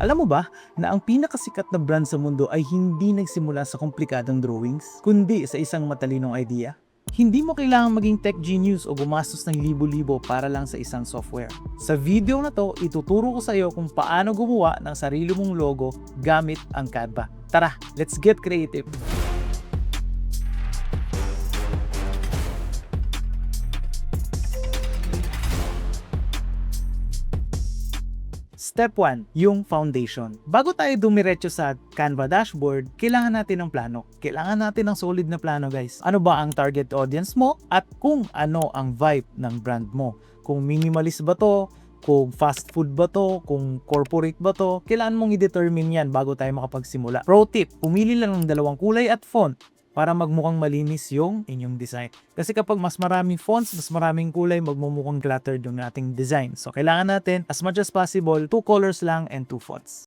Alam mo ba na ang pinakasikat na brand sa mundo ay hindi nagsimula sa komplikadong drawings, kundi sa isang matalinong idea? Hindi mo kailangang maging tech genius o gumastos ng libo-libo para lang sa isang software. Sa video na to, ituturo ko sa iyo kung paano gumawa ng sarili mong logo gamit ang Canva. Tara, let's get creative! Step 1, yung foundation. Bago tayo dumiretso sa Canva dashboard, kailangan natin ng plano. Kailangan natin ng solid na plano, guys. Ano ba ang target audience mo at kung ano ang vibe ng brand mo. Kung minimalist ba to, kung fast food ba to, kung corporate ba to, kailangan mong i-determine yan bago tayo makapagsimula. Pro tip, pumili lang ng dalawang kulay at font para magmukhang malinis yung inyong design. Kasi kapag mas maraming fonts, mas maraming kulay, magmumukhang cluttered yung ating design. So, kailangan natin, as much as possible, 2 colors lang and 2 fonts.